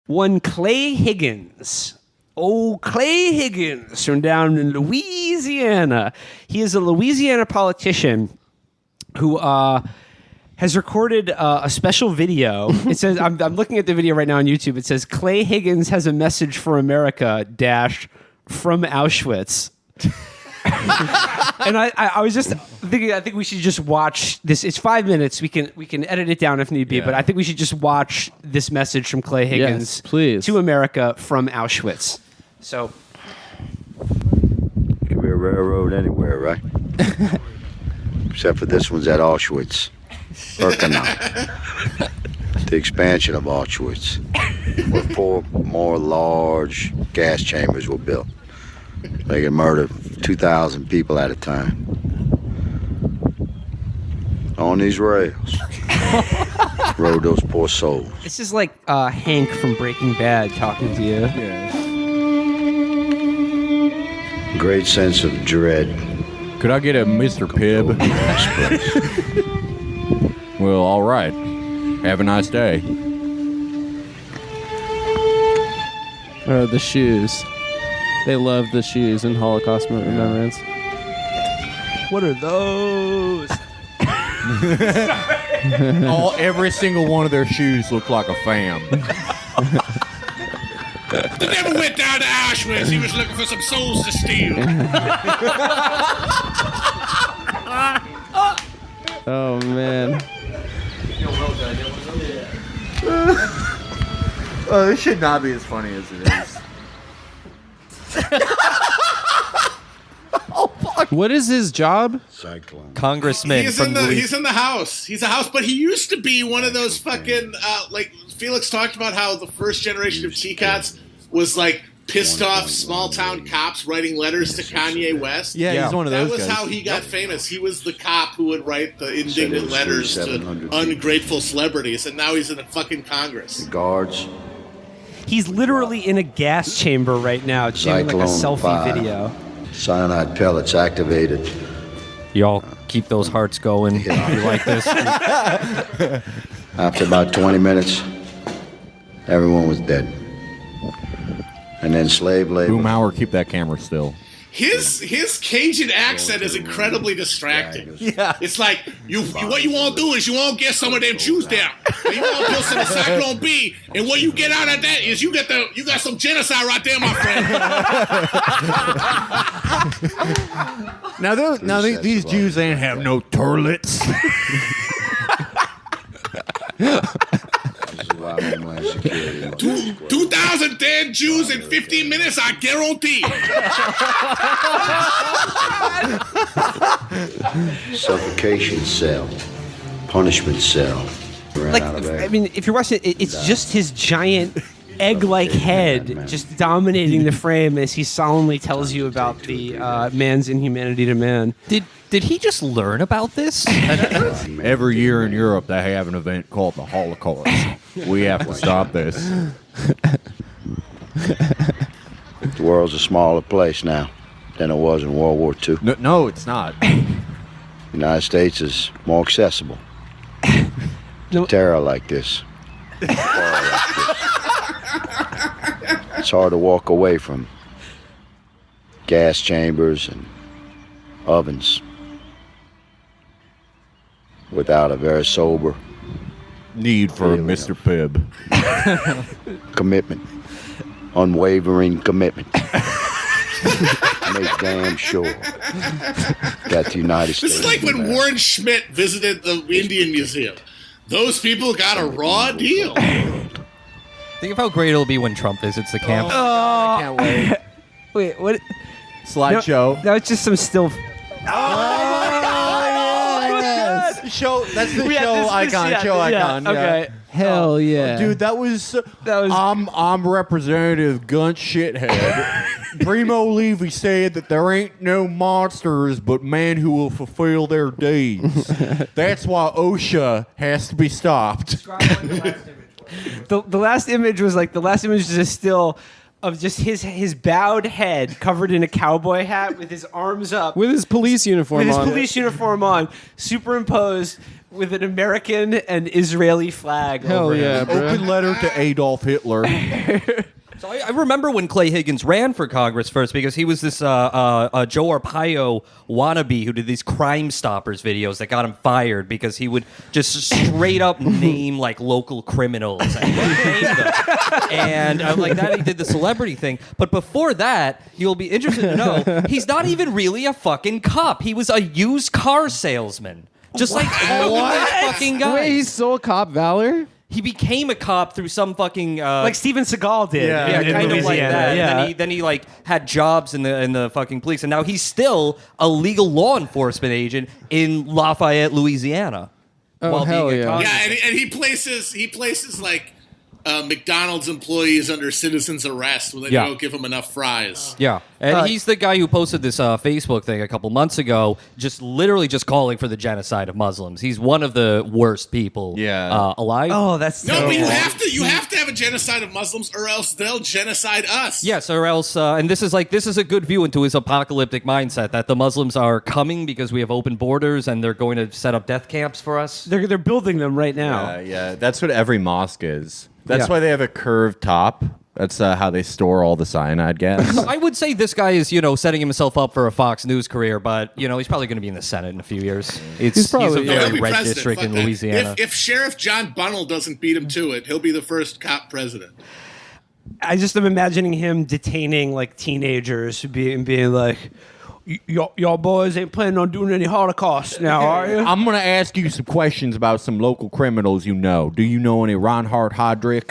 One Clay Higgins. Oh, Clay Higgins from down in Louisiana. He is a Louisiana politician who has recorded a special video. It says, I'm looking at the video right now on YouTube. It says, Clay Higgins has a message for America, from Auschwitz. And I was just thinking, I think we should just watch this. It's 5 minutes. We can edit it down if need be, but I think we should just watch this message from Clay Higgins to America from Auschwitz. So, Could be a railroad anywhere, right? Except for this one's at Auschwitz, Birkenau. The expansion of Auschwitz, where 4 more large gas chambers were built. They could murder 2,000 people at a time. On these rails rode those poor souls. this is like Hank from Breaking Bad talking to you. Great sense of dread. Could I get a Mr. Pibb? Well, all right. Have a nice day. The shoes. They love the shoes in Holocaust remembrance. What are those? Every single one of their shoes looked like a fam. He never went down to Auschwitz. He was looking for some souls to steal. Oh, man. Oh, this should not be as funny as it is. What is his job? Cyclone. Congressman He's from he's in the House. He's a House, but he used to be one of those fucking like Felix talked about how the first generation of T-Cots was like pissed off small town cops writing letters to Kanye West. Yeah, he's one of those That was guys. how he got famous. He was the cop who would write the indignant letters to ungrateful celebrities, and now he's in the fucking Congress. Guards. He's literally in a gas chamber right now doing like a Cyclone selfie fire. video. Cyanide pellets activated. Y'all keep those hearts going. You like this? After about 20 minutes, everyone was dead. And then slave labor. Boomhauer, keep that camera still. His Cajun accent is incredibly distracting. Yeah, it's like what you want to do is you want to get some of them Jews down. You want to build some of Cyclone B, and what you get out of that is you got some genocide right there, my friend. These Jews ain't have no toilets. This is why Homeland Security. 2,000 dead Jews in 15 minutes, I guarantee. Suffocation cell. Punishment cell. Ran Like, out of air. I mean, if you're watching it, it's just his giant egg-like head just dominating the frame as he solemnly tells you about the man's inhumanity to man. Did he just learn about this? Every year in Europe, they have an event called the Holocaust. We have to stop this. The world's a smaller place now than it was in World War II. No, it's not. The United States is more accessible. Terror like this. It's hard to walk away from gas chambers and ovens without a very sober Need for a Mr. Pibb. commitment, unwavering commitment. Make damn sure that the United States. This is like when Warren Schmidt visited the Indian Museum. Those people got a raw deal. Think of how great it'll be when Trump visits the camp. I can't wait. Wait, what? Slideshow. That was just some still. Show. That's the Yeah, show this- icon. yeah, show yeah, icon. okay. Hell yeah. Dude, that was. I'm Representative Gunch Shithead. Primo Levi said that there ain't no monsters but men who will fulfill their deeds. That's why OSHA has to be stopped. The last image was like the last image is a still of just his bowed head covered in a cowboy hat with his arms up. With his police uniform on, superimposed with an American and Israeli flag. Hell over yeah, him. bro. Open letter to Adolf Hitler. So I remember when Clay Higgins ran for Congress first because he was this Joe Arpaio wannabe who did these Crime Stoppers videos that got him fired because he would just straight up name like local criminals and name them. And like that, he did the celebrity thing. But before that, you'll be interested to know he's not even really a fucking cop. He was a used car salesman, just like all of those fucking guys. Wait, he stole cop valor? He became a cop through some fucking Like Steven Seagal did. yeah, in kind of like Louisiana. that. Yeah. And then he like had jobs in the fucking police, and now he's still a legal law enforcement agent in Lafayette, Louisiana. Oh, hell being a yeah. Congress- Yeah, and he places like McDonald's employees under citizen's arrest when they Yeah. don't give them enough fries. Yeah, and he's the guy who posted this Facebook thing a couple months ago, just literally just calling for the genocide of Muslims. He's one of the worst people alive. Oh, that's No, terrible. but you have to have a genocide of Muslims, or else they'll genocide us. Yes, or else, and this is a good view into his apocalyptic mindset that the Muslims are coming because we have open borders and they're going to set up death camps for us. They're building them right now. Yeah, that's what every mosque is. That's Yeah. why they have a curved top. That's how they store all the cyanide gas. I would say this guy is, setting himself up for a Fox News career, but, he's probably going to be in the Senate in a few years. He's probably- a Yeah, he'll very be red president. district Fuck in that. Louisiana. If Sheriff John Bunnell doesn't beat him to it, he'll be the first cop president. I just am imagining him detaining like teenagers being like, y'all boys ain't planning on doing any Holocaust now, are you? I'm going to ask you some questions about some local criminals you know. Do you know any Reinhard Heydrich?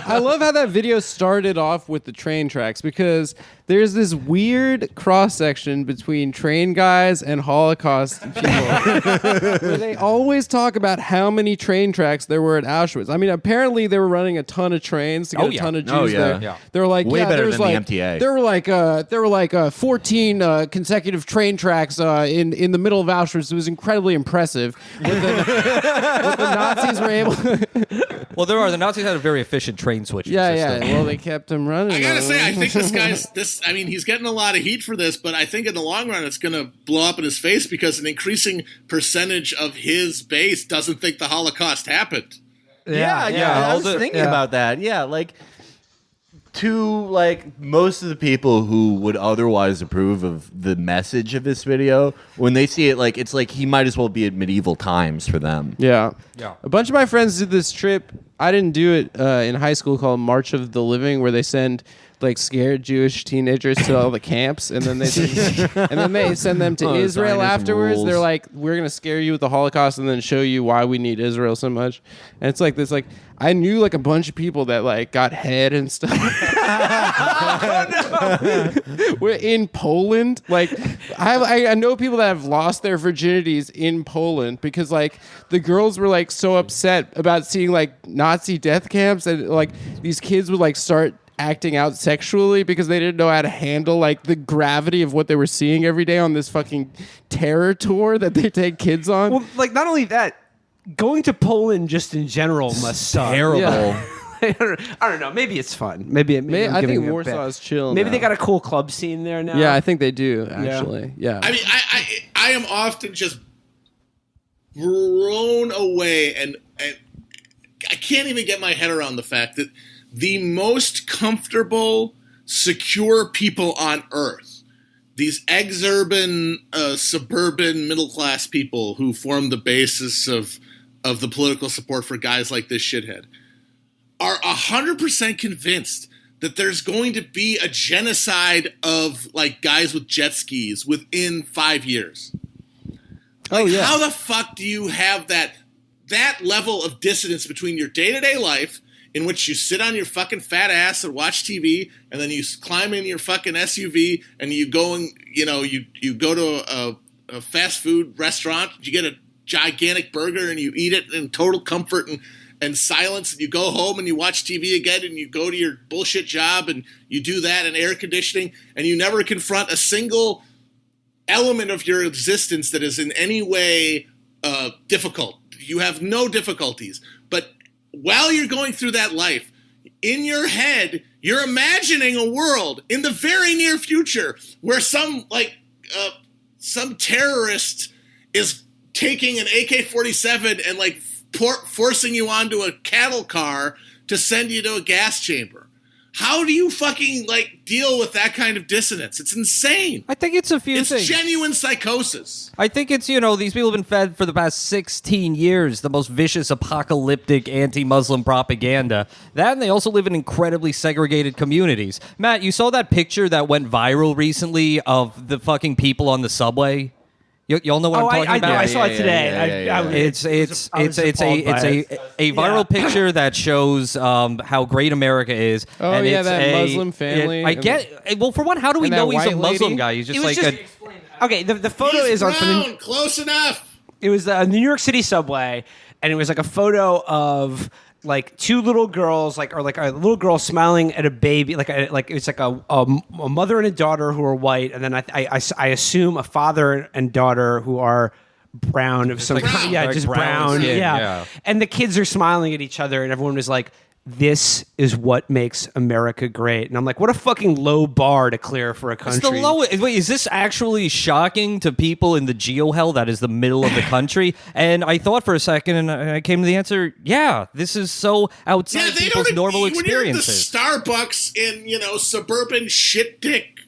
I love how that video started off with the train tracks because there's this weird cross section between train guys and Holocaust people. Where they always talk about how many train tracks there were at Auschwitz. I mean, apparently they were running a ton of trains to get Oh, a yeah. ton of Jews Oh, yeah. there. Yeah. They were like, Way yeah, better there was than the like, MTA. There were like 14 consecutive train tracks in the middle of Auschwitz. It was incredibly impressive. What the Nazis were able. Well, the Nazis had a very efficient train switching Yeah. system. Well, they kept them running. I gotta say, I think he's getting a lot of heat for this, but I think in the long run it's gonna blow up in his face because an increasing percentage of his base doesn't think the Holocaust happened. I was thinking about that. Yeah, like most of the people who would otherwise approve of the message of this video, when they see it, it's like he might as well be at medieval times for them. Yeah. Yeah. A bunch of my friends did this trip. I didn't do it in high school called March of the Living, where they send scared Jewish teenagers to all the camps, and then they send them to Israel Zionism afterwards. rules. They're like, we're gonna scare you with the Holocaust and then show you why we need Israel so much. And it's like this. I knew a bunch of people that got head and stuff. We're in Poland. I know people that have lost their virginities in Poland because the girls were so upset about seeing Nazi death camps, and these kids would start acting out sexually because they didn't know how to handle the gravity of what they were seeing every day on this fucking terror tour that they take kids on. Well, not only that, going to Poland just in general must suck. Terrible. Yeah. I don't know. Maybe it's fun. Maybe I'm I giving think it a Warsaw bit. is chill. Maybe now. they got a cool club scene there now. Yeah, I think they do actually. Yeah. I mean, I am often just blown away, and I can't even get my head around the fact that the most comfortable, secure people on Earth, these exurban, suburban, middle-class people who form the basis of the political support for guys like this shithead, are 100% convinced that there's going to be a genocide of guys with jet skis within 5 years. How the fuck do you have that level of dissonance between your day-to-day life, in which you sit on your fucking fat ass and watch TV, and then you climb in your fucking SUV and you go and you go to a fast food restaurant, you get a gigantic burger and you eat it in total comfort and silence, and you go home and you watch TV again, and you go to your bullshit job and you do that in air conditioning, and you never confront a single element of your existence that is in any way difficult. You have no difficulties, but while you're going through that life, in your head, you're imagining a world in the very near future where some terrorist is taking an AK-47 and like forcing you onto a cattle car to send you to a gas chamber. How do you fucking like deal with that kind of dissonance? It's insane. I think it's a few It's things. genuine psychosis. I think it's, these people have been fed for the past 16 years the most vicious, apocalyptic, anti-Muslim propaganda. That, and they also live in incredibly segregated communities. Matt, you saw that picture that went viral recently of the fucking people on the subway? Y'all know what I'm talking about? I saw it today. It's a viral picture that shows how great America is. Oh, and yeah, it's that Muslim family. I get. Well, for one, how do we And know that he's a white Muslim lady? guy? He's just It was like just- Okay, the photo He's is on brown, close enough. It was the New York City subway, and it was like a photo of like two little girls, or like a little girl smiling at a baby, it's like a mother and a daughter who are white, and then I assume a father and daughter who are brown of some like kind. Yeah, like just brown brown. skin, Yeah. yeah. And the kids are smiling at each other, and everyone was like, "This is what makes America great." And I'm like, what a fucking low bar to clear for a country. It's the lowest. Wait, is this actually shocking to people in the geo-hell that is the middle of the country? And I thought for a second, and I came to the answer, yeah, this is so outside Yeah, they people's don't. normal When you're at the experiences. Starbucks in suburban shit dick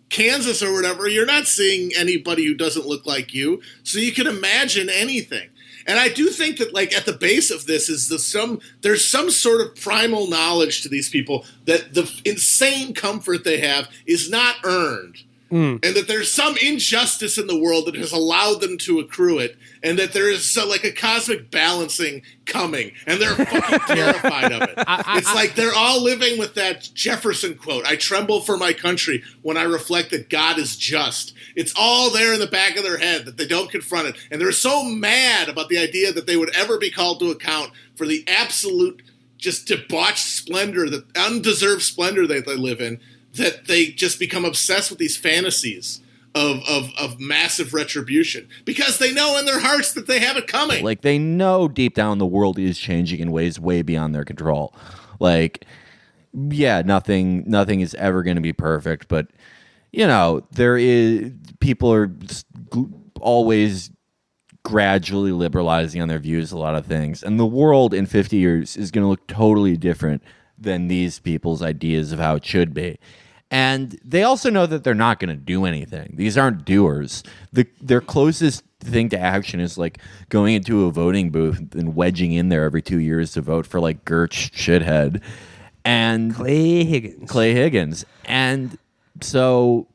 Kansas or whatever, you're not seeing anybody who doesn't look like you, so you can imagine anything. And I do think that, like, at the base of this is there's some sort of primal knowledge to these people that the insane comfort they have is not earned. And that there's some injustice in the world that has allowed them to accrue it, and that there is like a cosmic balancing coming, and they're fucking terrified of it. It's like they're all living with that Jefferson quote, "I tremble for my country when I reflect that God is just." It's all there in the back of their head that they don't confront it, and they're so mad about the idea that they would ever be called to account for the absolute just debauched splendor, the undeserved splendor that they live in, that they just become obsessed with these fantasies of massive retribution because they know in their hearts that they have it coming. Like, they know deep down the world is changing in ways way beyond their control. Like, yeah, nothing is ever going to be perfect, but people are always gradually liberalizing on their views, a lot of things, and the world in 50 years is going to look totally different than these people's ideas of how it should be. And they also know that they're not going to do anything. These aren't doers. Their closest thing to action is like going into a voting booth and wedging in there every 2 years to vote for like Gertz shithead and Clay Higgins. And so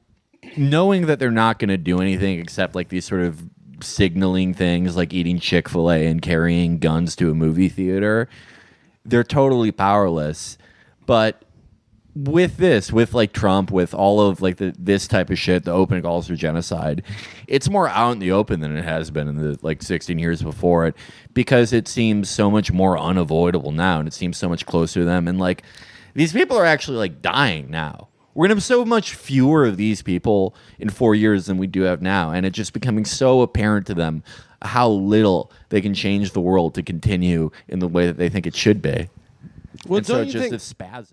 knowing that they're not going to do anything except like these sort of signaling things like eating Chick-fil-A and carrying guns to a movie theater, they're totally powerless. But with like Trump, with all of like this type of shit, the open calls for genocide, it's more out in the open than it has been in the like 16 years before it, because it seems so much more unavoidable now, and it seems so much closer to them. And like these people are actually like dying now. We're gonna have so much fewer of these people in 4 years than we do have now, and it's just becoming so apparent to them how little they can change the world to continue in the way that they think it should be. Well, And so don't it's you just think a spasm.